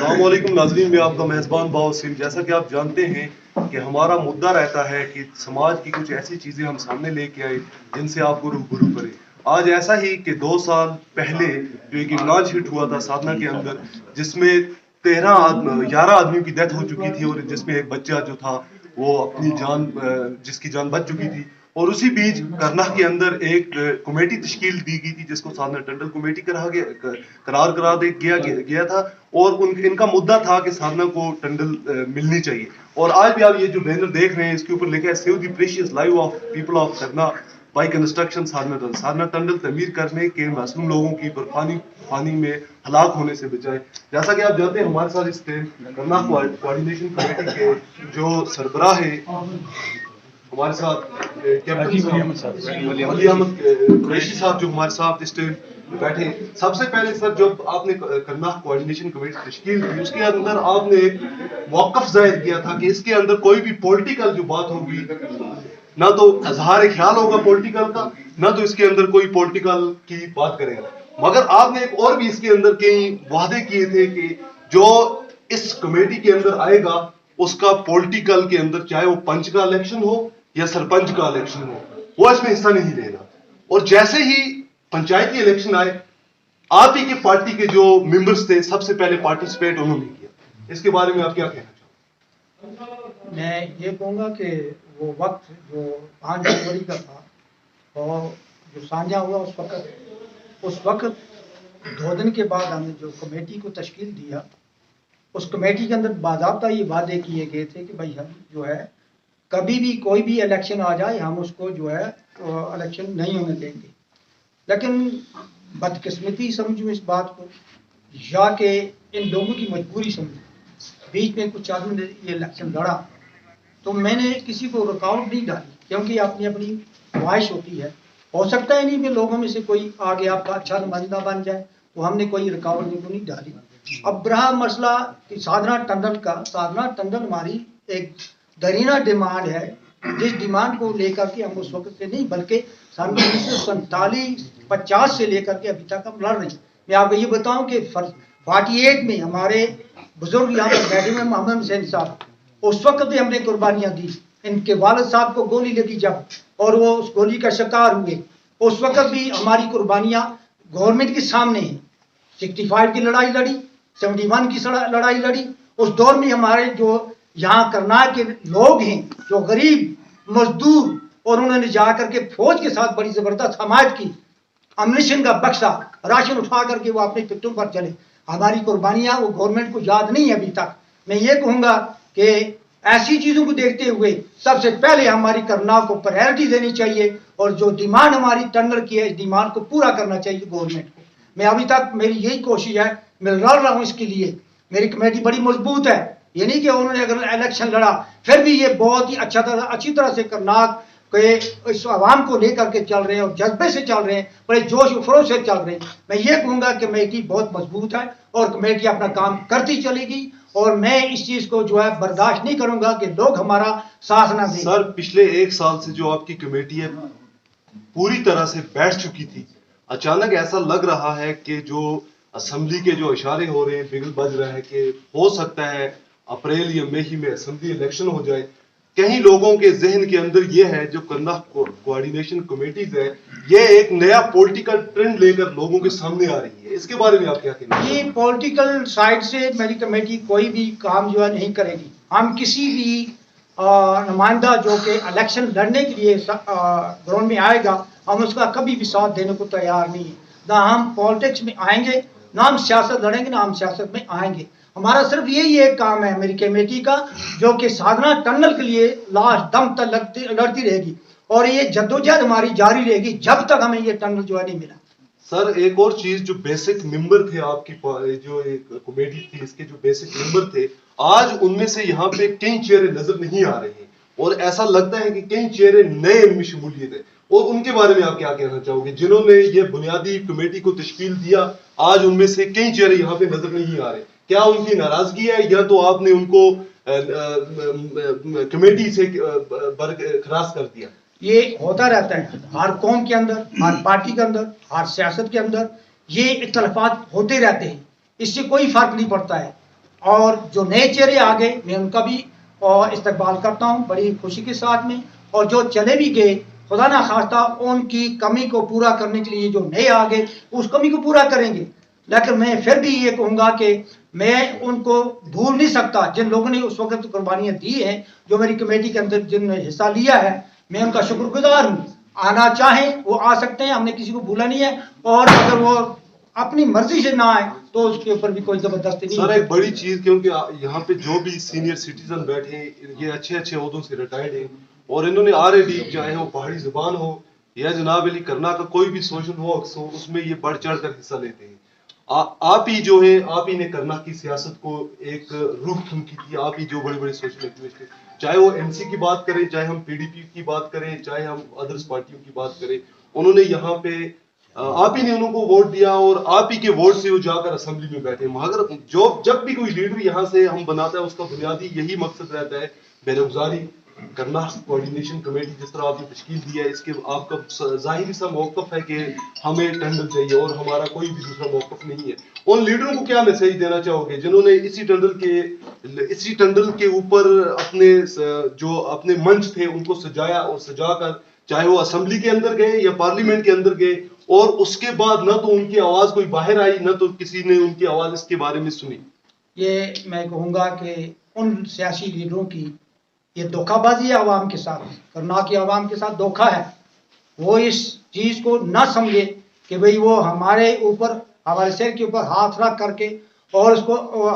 السلام علیکم ناظرین، میں آپ کا میزبان باوسیم. جیسا کہ آپ جانتے ہیں کہ ہمارا مدعا رہتا ہے کہ سماج کی کچھ ایسی چیزیں ہم سامنے لے کے آئے جن سے آپ کو روبرو کریں. آج ایسا ہی کہ 2 سال پہلے جو ایک املاج ہٹ ہوا تھا سادھنا کے اندر، جس میں 11 آدمیوں کی ڈیتھ ہو چکی تھی اور جس میں ایک بچہ جو تھا وہ اپنی جان جس کی جان بچ چکی تھی. اور اسی بیچ کرناہ کے اندر ایک کمیٹی تشکیل دی گئی تھی جس کو سادھنا ٹنڈل کمیٹی قرار گیا تھا. اور ان کا مدعا تھا کہ سادھنا کو ٹنڈل ملنی چاہیے. اور آج بھی آپ یہ جو بینر دیکھ رہے ہیں اس کے اوپر لکھا ہے save the precious life of people of کرنا بائی کنسٹرکشن سادھنا ٹنڈل. سادھنا ٹنڈل تعمیر کرنے کے معصوم لوگوں کی پانی میں ہلاک ہونے سے بچائے. جیسا کہ آپ جانتے ہیں ہمارے ساتھ اس کرناہ کوآرڈینیشن کمیٹی کے جو سربراہ ہے ہمارے ساتھ علی احمد قریشی صاحب جو ہمارے ساتھ اس ٹائم بیٹھے. سب سے پہلے سر جب آپ نے کرناہ کوآرڈینیشن کمیٹی تشکیل کی اس کے اندر آپ نے ایک موقف ظاہر کیا تھا کہ اس کے اندر کوئی بھی پولیٹیکل جو بات ہوگی نہ تو اظہار خیال ہوگا پولیٹیکل کا، نہ تو اس کے اندر کوئی پولیٹیکل کی بات کرے گا. مگر آپ نے ایک اور بھی اس کے اندر کئی وعدے کیے تھے کہ جو اس کمیٹی کے اندر آئے گا اس کا پولیٹیکل کے اندر چاہے وہ پنچ کا الیکشن ہو یا سرپنچ کا الیکشن ہو وہ اس میں حصہ نہیں لے گا. اور جیسے ہی پنچایتی الیکشن آئے آپ ہی کی پارٹی کے جو ممبرز تھے سب سے پہلے پارٹیسپیٹ انہوں نے کیا. اس کے بارے میں آپ کیا کہنا چاہتے ہیں؟ میں یہ کہوں گا کہ وہ وقت جو 5 جنوری کا تھا اور جو سانجہ ہوا اس وقت 2 دن کے بعد ہم نے جو کمیٹی کو تشکیل دیا اس کمیٹی کے اندر باضابطہ یہ وعدے کیے گئے تھے کہ بھائی ہم جو ہے کبھی بھی کوئی بھی الیکشن آ جائے ہم اس کو جو ہے الیکشن نہیں ہونے دیں گے. لیکن بدقسمتی سمجھوں اس بات کو یا کہ ان لوگوں کی مجبوری سمجھوں، بیچ میں کچھ آدمی نے یہ الیکشن لڑا تو میں نے کسی کو رکاوٹ نہیں ڈالی کیونکہ اپنی اپنی خواہش ہوتی ہے. ہو سکتا ہے نہیں کہ لوگوں میں سے کوئی آگے آپ کا اچھا نمائندہ بن جائے تو ہم نے کوئی رکاوٹ نہیں ڈالی. اب رہا مسئلہ کہ سادھنا ٹنڈل ہماری ایک درینہ ڈیمانڈ ہے جس ڈیمانڈ کو لے کر کے ہم اس وقت سے نہیں بلکہ سن 1947-50 سے لے کر کے ابھی تک ہم لڑ رہے ہیں. میں آپ کو یہ بتاؤں کہ 48 میں ہمارے بزرگ یہاں پر بیٹھے ہوئے محمد حسین صاحب اس وقت بھی ہم نے قربانیاں دی. ان کے والد صاحب کو گولی لگی جب اور وہ اس گولی کا شکار ہوئے اس وقت بھی ہماری قربانیاں گورنمنٹ کے سامنے ہیں. 65 کی لڑائی لڑی، 71 کی لڑائی لڑی. اس دور میں ہمارے جو یہاں کرناہ کے لوگ ہیں جو غریب مزدور اور انہوں نے جا کر کے فوج کے ساتھ بڑی زبردست حمایت کی. امنیشن کا بکسا راشن اٹھا کر کے وہ اپنے پٹوں پر چلے. ہماری قربانیاں وہ گورنمنٹ کو یاد نہیں ہے ابھی تک. میں یہ کہوں گا کہ ایسی چیزوں کو دیکھتے ہوئے سب سے پہلے ہماری کرناہ کو پرائرٹی دینی چاہیے اور جو ڈیمانڈ ہماری ٹنڈل کی ہے اس ڈیمانڈ کو پورا کرنا چاہیے گورنمنٹ کو. میں ابھی تک میری یہی کوشش ہے، میں لڑ رہا ہوں اس کے لیے. میری کمیٹی بڑی مضبوط ہے. یہ نہیں کہ انہوں نے اگر الیکشن لڑا پھر بھی یہ بہت ہی اچھی طرح سے کرناہ کہ اس عوام کو لے کر کے چل رہے ہیں اور جذبے سے چل رہے ہیں، بڑے جوش و خروش سے چل رہے ہیں. میں یہ کہوں گا کہ کمیٹی بہت مضبوط ہے اور کمیٹی اپنا کام کرتی چلے گی اور میں اس چیز کو جو ہے برداشت نہیں کروں گا کہ لوگ ہمارا ساتھ نہ دیں. سر پچھلے 1 سال سے جو آپ کی کمیٹی ہے پوری طرح سے بیٹھ چکی تھی، اچانک ایسا لگ رہا ہے کہ جو اسمبلی کے جو اشارے ہو رہے ہیں بگل بج رہا ہے کہ ہو سکتا ہے اپریل یا مئی میں اسمبلی الیکشن ہو جائے. کہیں لوگوں کے ذہن کے اندر یہ ہے جو کرناہ کوآرڈینیشن کمیٹیز ہے یہ ایک نیا پولیٹیکل ٹرینڈ لے کر لوگوں کے سامنے آ رہی ہے. اس کے بارے میں آپ کیا کہیں گے؟ یہ پولیٹیکل سائڈ سے میری کمیٹی کوئی بھی کام جو ہے نہیں کرے گی. ہم کسی بھی نمائندہ جو کہ الیکشن لڑنے کے لیے گراؤنڈ میں آئے گا ہم اس کا کبھی بھی ساتھ دینے کو تیار نہیں ہیں. نہ ہم پالیٹکس میں آئیں گے، نہ ہم سیاست لڑیں گے، نہ ہم سیاست میں آئیں گے. ہمارا صرف یہی ایک کام ہے میری کمیٹی کا جو کہ سادھنا ٹنڈل کے لیے لاسٹ دم تک لڑتی رہے گی اور یہ جدوجہد ہماری جاری رہے گی جب تک ہمیں یہ ٹنڈل جو ہے نہیں ملا. سر ایک اور چیز جو بیسک ممبر تھے آپ کی جو ایک کمیٹی تھی اس کے جو بیسک ممبر تھے آج ان میں سے یہاں پہ کئی چہرے نظر نہیں آ رہے ہیں اور ایسا لگتا ہے کہ کئی چہرے نئے ان میں شمولیت ہے. اور ان کے بارے میں آپ کیا کہنا چاہو گے جنہوں نے یہ بنیادی کمیٹی کو تشکیل دیا آج ان میں سے کئی چہرے یہاں پہ نظر نہیں آ رہے؟ کیا ان کی ناراضگی ہے یا تو آپ نے ان کو کمیٹی سے خلاص کر دیا؟ یہ ہوتا رہتا ہے ہر قوم کے اندر، ہر پارٹی کے اندر، ہر سیاست کے اندر یہ اختلافات ہوتے رہتے ہیں. اس سے کوئی فرق نہیں پڑتا ہے. اور جو نئے چہرے آ گئے میں ان کا بھی استقبال کرتا ہوں بڑی خوشی کے ساتھ میں، اور جو چلے بھی گئے خدا نہ خواستہ ان کی کمی کو پورا کرنے کے لیے جو نئے آ گئے اس کمی کو پورا کریں گے. لیکن میں پھر بھی یہ کہوں گا کہ میں ان کو بھول نہیں سکتا جن لوگوں نے اس وقت قربانیاں دی ہیں، جو میری کمیٹی کے اندر جن نے حصہ لیا ہے، میں ان کا شکر گزار ہوں. آنا چاہیں وہ آ سکتے ہیں، ہم نے کسی کو بھولا نہیں ہے، اور اگر وہ اپنی مرضی سے نہ آئے تو اس کے اوپر بھی کوئی زبردستی نہیں. سر ایک بڑی چیز، کیونکہ یہاں پہ جو بھی سینئر سٹیزن بیٹھے ہیں یہ اچھے اچھے عہدوں سے ریٹائرڈ ہیں، اور انہوں نے RAD چاہے وہ پہاڑی زبان ہو یا جناب علی کرنا کا کوئی بھی سوشل ورکس ہو، اس میں یہ بڑھ چڑھ کر حصہ لیتے ہیں. آپ ہی جو ہے، آپ ہی نے کرنا کی سیاست کو ایک روح تھمکی تھی. آپ ہی جو بڑے بڑے سوشل ایکٹیوسٹ ہیں، چاہے وہ MC کی بات کریں، چاہے ہم PDP کی بات کریں، چاہے ہم ادرس پارٹیوں کی بات کریں، انہوں نے یہاں پہ آپ ہی نے انہوں کو ووٹ دیا، اور آپ ہی کے ووٹ سے وہ جا کر اسمبلی میں بیٹھے. مگر جب بھی کوئی لیڈر یہاں سے ہم بناتا ہے اس کا بنیادی یہی مقصد رہتا ہے بے روزگاری کرنا. کوآرڈینیشن کمیٹی جس طرح آپ نے تشکیل دی ہے، اس کے آپ کا ظاہری سا موقف ہے کہ ہمیں ٹنڈن چاہیے اور ہمارا کوئی بھی دوسرا موقف نہیں ہے. ان لیڈروں کو کیا میسج دینا چاہو گے جنہوں نے اسی ٹنڈن کے اوپر اپنے منچ تھے ان کو سجایا، اور سجا کر چاہے وہ اسمبلی کے اندر گئے یا پارلیمنٹ کے اندر گئے، اور اس کے بعد نہ تو ان کی آواز کوئی باہر آئی، نہ تو کسی نے ان کی آواز اس کے بارے میں سنی. یہ میں کہوں گا کہ ان سیاسی لیڈروں کی یہ دھوکہ بازی ہے عوام کے ساتھ، کرنا کی عوام کے ساتھ دھوکہ ہے. وہ اس چیز کو نہ سمجھے کہ بھئی وہ ہمارے اوپر، ہمارے سر کے اوپر ہاتھ رکھ کر کے اور اس کو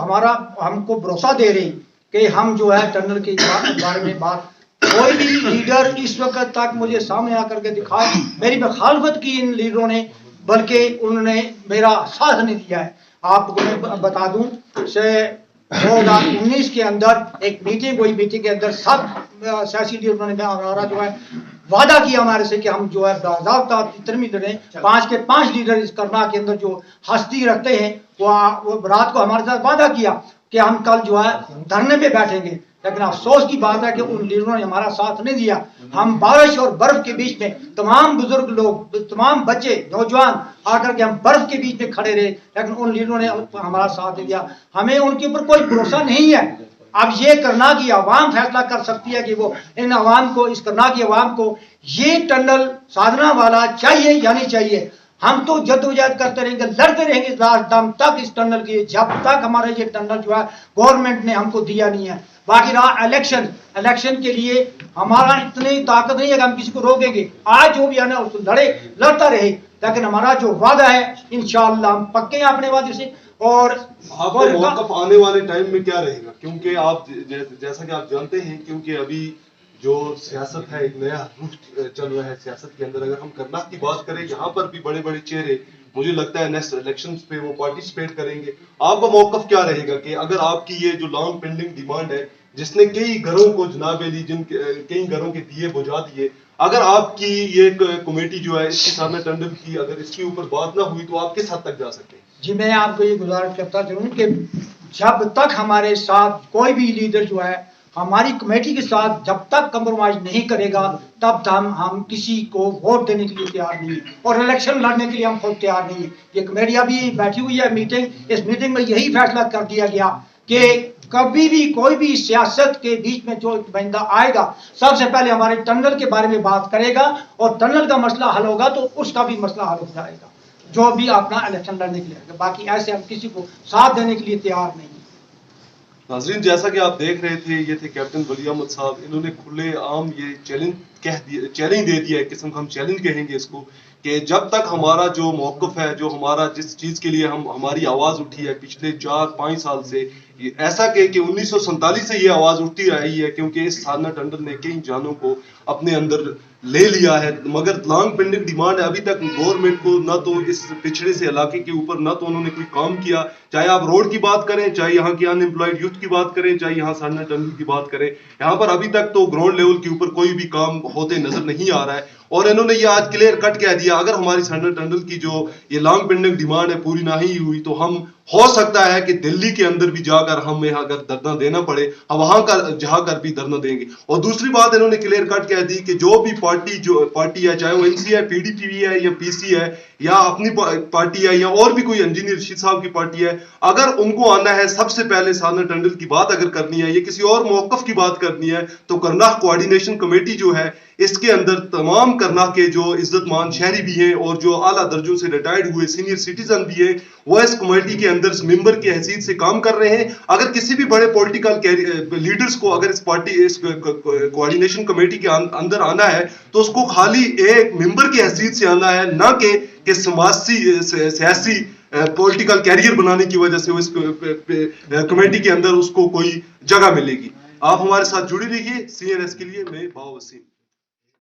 ہم کو بھروسہ دے رہے ہیں کہ ہم جو ہے ٹنل کے بارے میں بات. کوئی بھی لیڈر اس وقت تک مجھے سامنے آ کر کے دکھائے میری مخالفت کی ان لیڈروں نے، بلکہ انہوں نے میرا ساتھ نہیں دیا ہے. آپ کو میں بتا دوں سے 2019 کے اندر ایک میٹنگ ہوئی، میٹنگ کے اندر سب سیاسی لیڈروں نے ہمارا جو ہے وعدہ کیا ہمارے سے کہ ہم جو ہے باضابطہ جتنے بھی لیڈر ہیں 5 کے 5 لیڈر اس کرنا کے اندر جو ہستی رکھتے ہیں وہ رات کو ہمارے ساتھ وعدہ کیا کہ ہم کل جو ہے دھرنے پہ بیٹھیں گے. لیکن افسوس کی بات ہے کہ ان لیڈروں نے ہمارا ساتھ نہیں دیا. ہم بارش اور برف کے بیچ میں تمام بزرگ لوگ، تمام بچے نوجوان آ کر کے ہم برف کے بیچ میں کھڑے رہے، لیکن ان لیڈروں نے ہمارا ساتھ نہیں دیا. ہمیں ان کے اوپر کوئی بھروسہ نہیں ہے. اب یہ کرنا کی عوام فیصلہ کر سکتی ہے کہ وہ ان عوام کو، اس کرنا کی عوام کو یہ ٹنل سادھنا والا چاہیے یا نہیں چاہیے. ہم تو جدوجہد کرتے رہیں گے، لڑتے رہیں گے لاسٹ دم تک اس ٹنل کی، جب تک ہمارا یہ ٹنل جو ہے گورنمنٹ نے ہم کو دیا نہیں ہے. باقی رہا الیکشن کے لیے ہمارا اتنی طاقت نہیں ہے کہ ہم کسی کو روکیں گے. آج جو بھی آنا اس کو لڑتا رہے، لیکن ہمارا جو وعدہ ہے انشاءاللہ ہم پکے ہیں اپنے وعدے سے. اور آپ کا موقف آنے والے ٹائم میں کیا رہے گا؟ کیونکہ آپ جیسا کہ آپ جانتے ہیں، کیونکہ ابھی جو سیاست ہے ایک نیا رخ چل رہا ہے سیاست کے اندر. اگر ہم کرناٹک کی بات کریں، یہاں پر بھی بڑے بڑے چہرے مجھے لگتا ہے نیکسٹ الیکشنز پہ وہ پارٹیسپیٹ کریں گے. آپ کا موقف کیا رہے گا کہ اگر آپ کی یہ جو لانگ پینڈنگ ڈیمانڈ ہے جس نے کئی گھروں کو جناب علی کئی گھروں کے دیے بجھا دیے، اگر آپ کی یہ کمیٹی جو ہے اس کی سامنے ٹنڈن کی اگر اس کے اوپر بات نہ ہوئی تو آپ کس حد تک جا سکتے ہیں؟ جی میں آپ کو یہ گزارش کرتا چلوں کہ جب تک ہمارے ساتھ کوئی بھی لیڈر جو ہے ہماری کمیٹی کے ساتھ جب تک کمپرومائز نہیں کرے گا تب تک ہم کسی کو ووٹ دینے کے لیے تیار نہیں ہیں، اور الیکشن لڑنے کے لیے ہم خود تیار نہیں ہیں. یہ کمیٹی ابھی بیٹھی ہوئی ہے میٹنگ، اس میٹنگ میں یہی فیصلہ کر دیا گیا کہ کبھی بھی کوئی بھی سیاست کے بیچ میں جو بندہ آئے گا سب سے پہلے ہمارے ٹنل کے بارے میں بات کرے گا، اور ٹنل کا مسئلہ حل ہوگا تو اس کا بھی مسئلہ حل ہو جائے گا جو بھی اپنا الیکشن لڑنے کے لیے آئے گا. باقی ایسے ہم کسی کو ساتھ دینے کے لیے تیار نہیں ہیں. ناظرین جیسا کہ آپ دیکھ رہے تھے، یہ تھے کیپٹن ولی احمد صاحب. انہوں نے کھلے عام یہ چیلنج دے دیا ہے، قسم کا ہم چیلنج کہیں گے اس کو، کہ جب تک ہمارا جو موقف ہے، جو ہمارا جس چیز کے لیے ہماری آواز اٹھی ہے پچھلے 4-5 سال سے، ایسا کہ 1947 سے یہ آواز اٹھتی رہی ہے، کیونکہ اس سادھنا ٹنڈن نے کئی جانوں کو اپنے اندر لے لیا ہے. مگر لانگ پینڈنگ ڈیمانڈ ہے، ابھی تک گورنمنٹ کو نہ تو اس پچھڑے سے علاقے کے اوپر نہ تو انہوں نے کوئی کام کیا. چاہے آپ روڈ کی بات کریں، چاہے یہاں کی ان امپلائڈ یوتھ کی بات کریں، چاہے یہاں سادھنا ٹنل کی بات کریں، یہاں پر ابھی تک تو گراؤنڈ لیول کے اوپر کوئی بھی کام ہوتے نظر نہیں آ رہا ہے. اور انہوں نے یہ آج کلیئر کٹ کہہ دیا، اگر ہماری سادھنا ٹنل کی جو یہ لانگ پینڈنگ ڈیمانڈ ہے پوری نہ ہی ہوئی تو ہم ہو سکتا ہے کہ دلی کے اندر بھی جا کر ہمیں اگر دھرنا دینا پڑے وہاں کا جہاں کر بھی دھرنا دیں گے. اور دوسری بات انہوں نے کلیئر کٹ کہہ دی کہ جو بھی پارٹی ہے چاہے وہ این سی ہے پی ڈی پی ہے یا پی سی ہے یا اپنی پارٹی ہے یا اور بھی کوئی انجینئر رشید صاحب کی پارٹی ہے, اگر ان کو آنا ہے سب سے پہلے سادھنا ٹنڈن کی بات اگر کرنی ہے یا کسی اور موقف کی بات کرنی ہے تو کرناک کوآرڈینیشن کمیٹی جو ہے اس کے اندر تمام کرناک کے جو عزت مان شہری بھی ہیں اور جو اعلیٰ درجوں سے ریٹائرڈ ہوئے سینئر سٹیزن بھی ہیں وہ اس کمیٹی کے اندر ممبر کی حیثیت سے کام کر رہے ہیں. اگر کسی بھی بڑے پولیٹیکل لیڈرز کو اگر اس کوآرڈینیشن کمیٹی کے اندر آنا ہے تو اس کو خالی ایک ممبر کی حیثیت سے آنا ہے, نہ کہ سیاسی پولیٹیکل کیریئر بنانے کی وجہ سے اس کمیٹی کے اندر اس کو کوئی جگہ ملے گی. آپ ہمارے ساتھ جڑی رہیے. سی این ایس کے لیے میں باو وسیم.